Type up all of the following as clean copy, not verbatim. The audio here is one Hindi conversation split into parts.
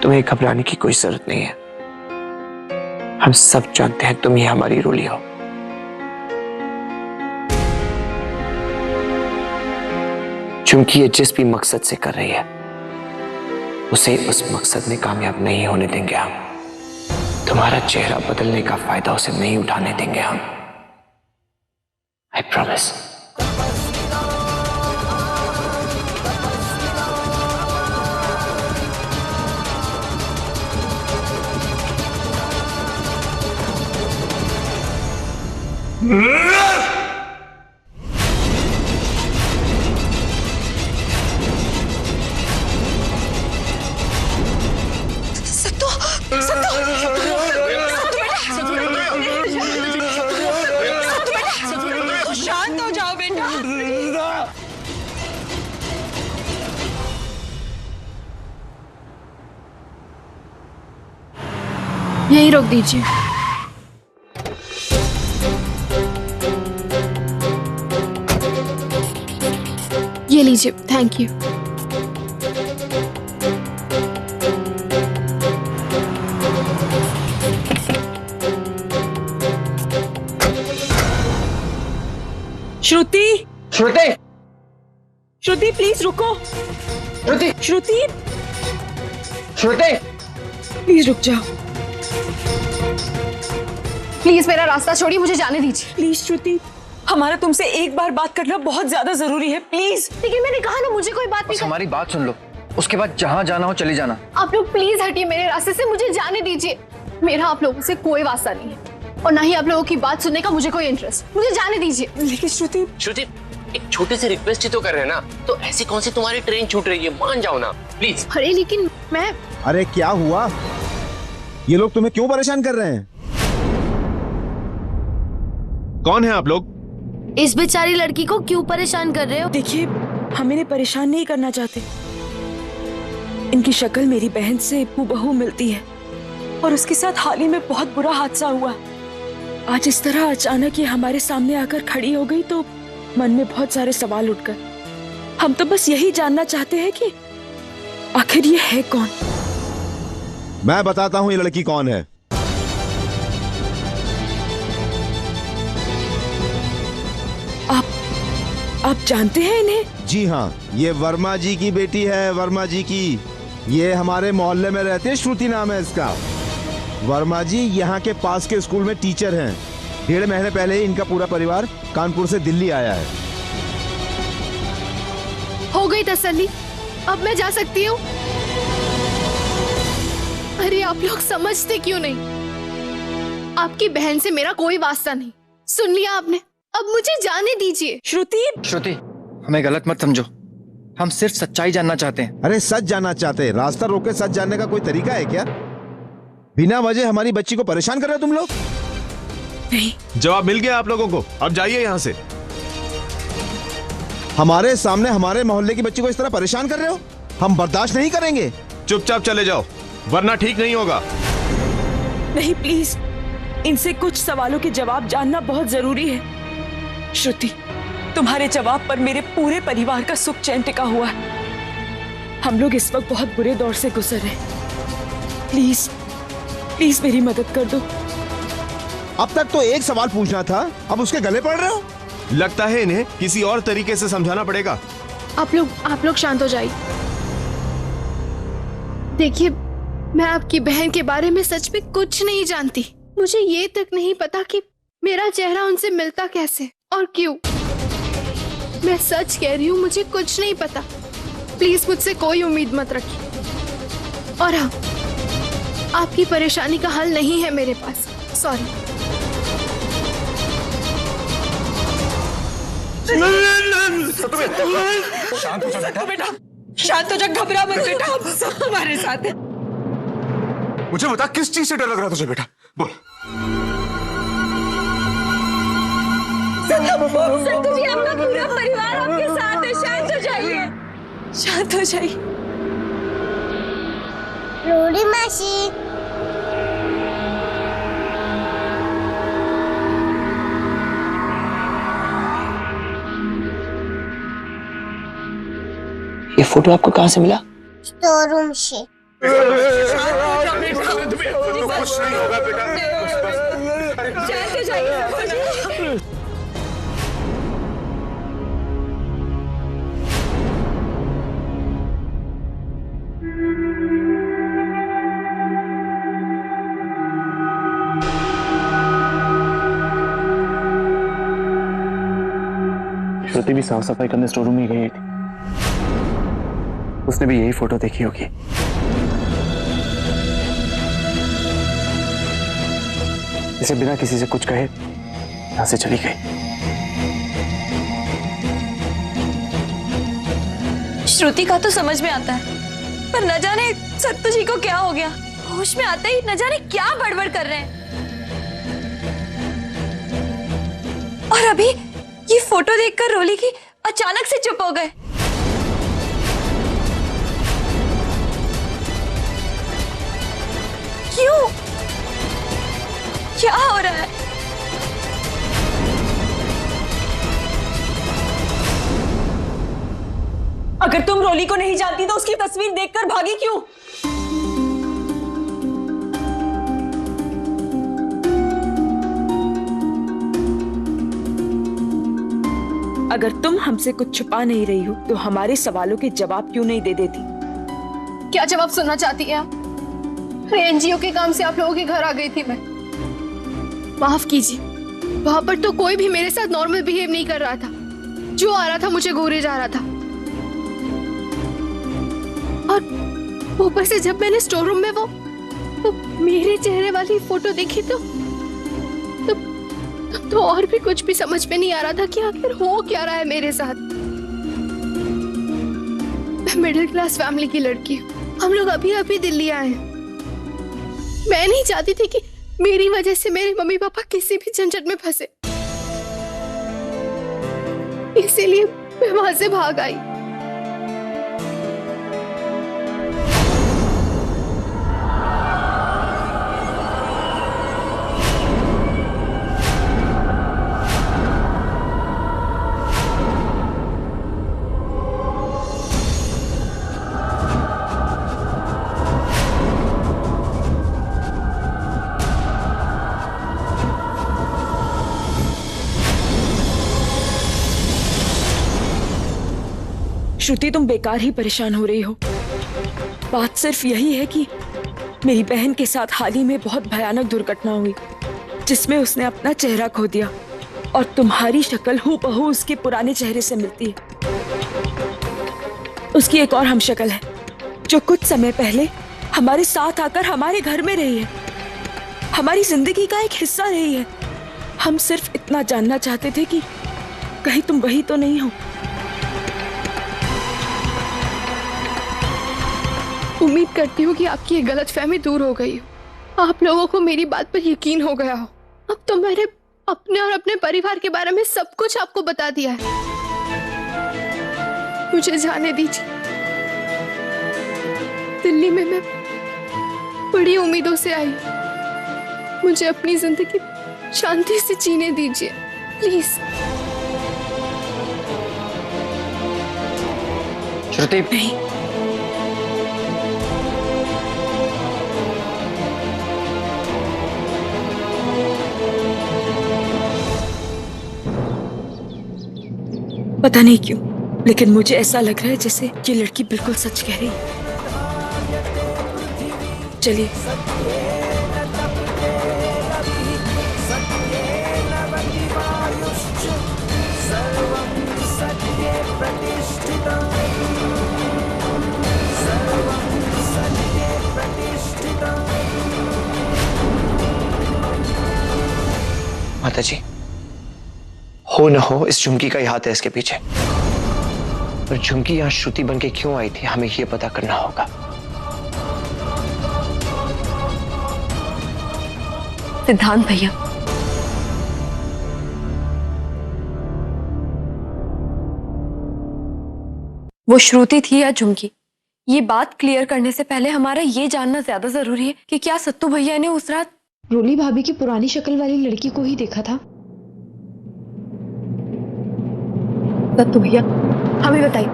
तुम्हें घबराने की कोई जरूरत नहीं है। हम सब जानते हैं तुम ही हमारी रूली हो। चूंकि ये जिस भी मकसद से कर रही है उसे उस मकसद में कामयाब नहीं होने देंगे हम। तुम्हारा चेहरा बदलने का फायदा उसे नहीं उठाने देंगे हम। I promise. शांत हो जाओ बेटा। यहीं रोक दीजिए। ये लीजिए, thank you. Shruti, Shruti, Shruti please रुको। श्रुति, श्रुति श्रुति, प्लीज रुक जाओ। प्लीज मेरा रास्ता छोड़िए, मुझे जाने दीजिए। प्लीज श्रुति, हमारा तुमसे एक बार बात करना बहुत ज्यादा जरूरी है, प्लीज। लेकिन मैंने कहा ना, मुझे कोई बात नहीं हमारी बात सुन लो, उसके बाद जहाँ जाना हो चले जाना। आप लोग प्लीज हटिए मेरे रास्ते से, मुझे जाने दीजिए। मेरा आप लोगों से कोई वास्ता नहीं है और ना ही आप लोगों की बात सुनने का मुझे कोई इंटरेस्ट। मुझे जाने दीजिए। लेकिन श्रुति एक छोटे से रिक्वेस्ट ही तो कर रहे हैं ना, तो ऐसी कौन सी तुम्हारी ट्रेन छूट रही है, मान जाओ ना प्लीज। अरे लेकिन मैं अरे क्या हुआ? ये लोग तुम्हें क्यों परेशान कर रहे हैं? कौन है आप लोग? इस बेचारी लड़की को क्यों परेशान कर रहे हो? देखिए, हम इन्हें परेशान नहीं करना चाहते। इनकी शक्ल मेरी बहन से हूबहू मिलती है और उसके साथ हाल ही में बहुत बुरा हादसा हुआ। आज इस तरह अचानक ये हमारे सामने आकर खड़ी हो गई तो मन में बहुत सारे सवाल उठ गए। हम तो बस यही जानना चाहते हैं कि आखिर ये है कौन। मैं बताता हूँ ये लड़की कौन है। आप जानते हैं इन्हें? जी हाँ, ये वर्मा जी की बेटी है, वर्मा जी की। ये हमारे मोहल्ले में रहती है, श्रुति नाम है इसका। वर्मा जी यहाँ के पास के स्कूल में टीचर हैं। 1.5 महीने पहले ही इनका पूरा परिवार कानपुर से दिल्ली आया है। हो गई तसल्ली, अब मैं जा सकती हूँ। अरे आप लोग समझते क्यों नहीं? आपकी बहन से मेरा कोई वास्ता नहीं, सुन लिया आपने? अब मुझे जाने दीजिए। श्रुति, हमें गलत मत समझो, हम सिर्फ सच्चाई जानना चाहते हैं। अरे सच जानना चाहते हैं? रास्ता रोके सच जानने का कोई तरीका है क्या? बिना वजह हमारी बच्ची को परेशान कर रहे हो तुम लोग। नहीं, जवाब मिल गया आप लोगों को, अब जाइए यहाँ से। हमारे सामने हमारे मोहल्ले की बच्ची को इस तरह परेशान कर रहे हो, हम बर्दाश्त नहीं करेंगे। चुपचाप चले जाओ, वरना ठीक नहीं होगा। नहीं प्लीज, इनसे कुछ सवालों के जवाब जानना बहुत जरूरी है। श्रुति, तुम्हारे जवाब पर मेरे पूरे परिवार का सुख चैन टिका हुआ है। हम लोग इस वक्त बहुत बुरे दौर से गुजर रहे हैं। प्लीज प्लीज मेरी मदद कर दो। अब तक तो एक सवाल पूछना था, अब उसके गले पड़ रहे हो। लगता है इन्हें किसी और तरीके से समझाना पड़ेगा। आप लोग शांत हो जाइए। देखिए, मैं आपकी बहन के बारे में सच में कुछ नहीं जानती। मुझे ये तक नहीं पता कि मेरा चेहरा उनसे मिलता कैसे और क्यों। मैं सच कह रही हूँ, मुझे कुछ नहीं पता। प्लीज मुझसे कोई उम्मीद मत रखिए। और हाँ, आपकी परेशानी का हल नहीं है मेरे पास, सॉरी। शांत हो जा बेटा, शांत हो जा, घबरा मत बेटा, हम सब तुम्हारे साथ हैं। मुझे बता, किस चीज से डर लग रहा तुझे बेटा, बोल। संतु जी, आपका पूरा परिवार आपके साथ है, शांत हो जाइए, शांत हो जाइए। रूडी मासी, ये फोटो आपको कहाँ से मिला? स्टोर रूम से। कुछ नहीं होगा बेटा। जाते जाइए। श्रुति भी साफ सफाई करने स्टोर रूम में गई थी, उसने भी यही फोटो देखी होगी। इसे बिना किसी से कुछ कहे यहां से चली गई। श्रुति का तो समझ में आता है, पर न जाने सत्तू जी को क्या हो गया, होश में आते ही न जाने क्या बड़बड़ कर रहे हैं। और अभी ये फोटो देखकर रोली की अचानक से चुप हो गए। क्यों? क्या हो रहा है? अगर तुम रोली को नहीं जानती तो उसकी तस्वीर देखकर भागी क्यों? अगर तुम हमसे कुछ छुपा नहीं रही हो तो हमारे सवालों के जवाब क्यों नहीं दे देती? क्या जवाब सुनना चाहती है आप? एनजीओ के काम से आप लोगों के घर आ गई थी मैं। माफ कीजिए, वहां पर तो कोई भी मेरे साथ नॉर्मल बिहेव नहीं कर रहा था। जो आ रहा था मुझे घूरे जा रहा था। और ऊपर से जब मैंने स्टोर रूम में वो मेरे चेहरे वाली फोटो देखी तो और भी कुछ भी समझ में नहीं आ रहा था कि आखिर हो क्या रहा है मेरे साथ। मैं मिडिल क्लास फैमिली की लड़की हूँ। हम लोग अभी अभी दिल्ली आए हैं। मैं नहीं चाहती थी कि मेरी वजह से मेरे मम्मी पापा किसी भी झंझट में फंसे, इसीलिए मैं वहां से भाग आई। श्रुति, तुम बेकार ही परेशान हो रही हो। बात सिर्फ यही है कि मेरी बहन के साथ हाल ही में बहुत भयानक दुर्घटना हुई जिसमें उसने अपना चेहरा खो दिया और तुम्हारी शक्ल हूबहू उसके पुराने चेहरे से मिलती है। उसकी एक और हमशक्ल है जो कुछ समय पहले हमारे साथ आकर हमारे घर में रही है, हमारी जिंदगी का एक हिस्सा रही है। हम सिर्फ इतना जानना चाहते थे कि कहीं तुम वही तो नहीं हो। उम्मीद करती हूँ कि आपकी ये गलतफहमी दूर हो गई हो। आप लोगों को मेरी बात पर यकीन हो गया हो। अब तो मैंने अपने और अपने परिवार के बारे में सब कुछ आपको बता दिया है। मुझे जाने दीजिए। दिल्ली में मैं बड़ी उम्मीदों से आई। मुझे अपनी जिंदगी शांति से जीने दीजिए प्लीज। श्रुति, नहीं, पता नहीं क्यों, लेकिन मुझे ऐसा लग रहा है जैसे ये लड़की बिल्कुल सच कह रही है। चलिए। माता जी, हो न हो इस झुमकी का ही हाथ है इसके पीछे। पर झुमकी यहाँ श्रुति बन के क्यों आई थी, हमें ये पता करना होगा। सिद्धांत भैया, वो श्रुति थी या झुमकी, ये बात क्लियर करने से पहले हमारा ये जानना ज्यादा जरूरी है कि क्या सत्तू भैया ने उस रात रोली भाभी की पुरानी शक्ल वाली लड़की को ही देखा था। सत्तू भैया, हमें बताइए,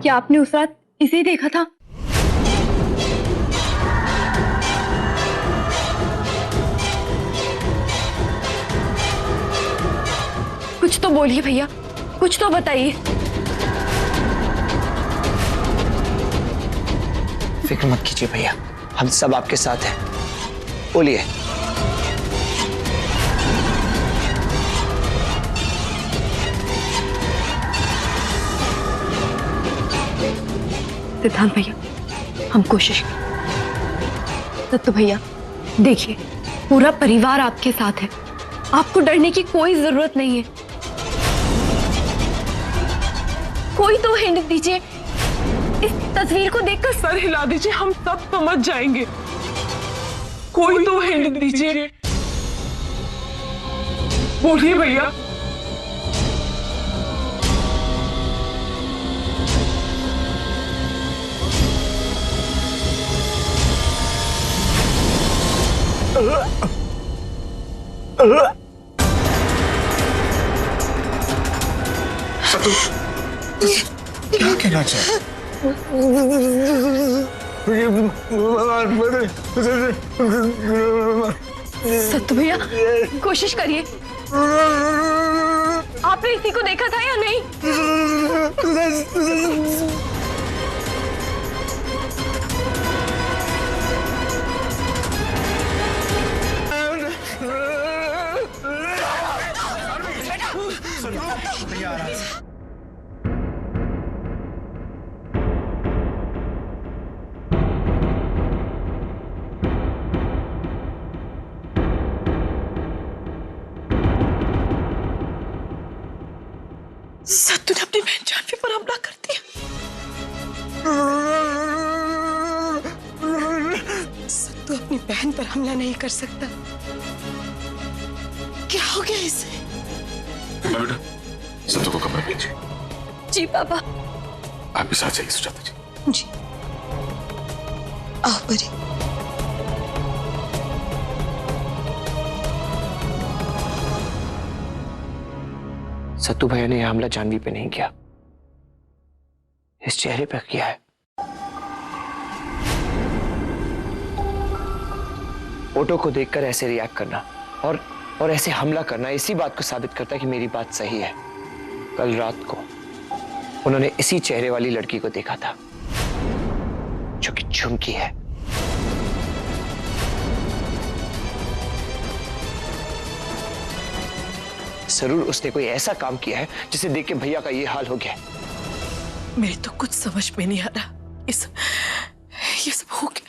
क्या आपने उस रात इसे देखा था? बोलिए भैया, कुछ तो बताइए। फिक्र मत कीजिए भैया, हम सब आपके साथ हैं। बोलिए। सिद्धांत भैया, हम कोशिश करें। सत्तू भैया देखिए, पूरा परिवार आपके साथ है, आपको डरने की कोई जरूरत नहीं है। कोई तो हिंट दीजिए, इस तस्वीर को देखकर सर हिला दीजिए, हम सब समझ जाएंगे। कोई तो हिंट दीजिए, बोलिए भैया। सत्तू, क्या कहना चाहे? सत्तू भैया कोशिश करिए, आपने इसी को देखा था या नहीं? सत्तू ने अपनी बहन जानवी पर हमला कर दिया। सत्तू अपनी बहन पर हमला नहीं कर सकता। क्या हो गया इसे? बेटा, सत्तू को कमरे भेजिए। जी पापा। आप भी साथ जाइए सुजाता जी। जी, आओ परी। सत्तू भैया ने यह हमला जानवी पे नहीं किया, इस चेहरे पे किया है। फोटो को देखकर ऐसे रिएक्ट करना और ऐसे हमला करना इसी बात को साबित करता है कि मेरी बात सही है। कल रात को उन्होंने इसी चेहरे वाली लड़की को देखा था, जो कि झुमकी है। जरूर उसने कोई ऐसा काम किया है जिसे देख के भैया का ये हाल हो गया। मेरे तो कुछ समझ में नहीं आ रहा, ये सब हो गया।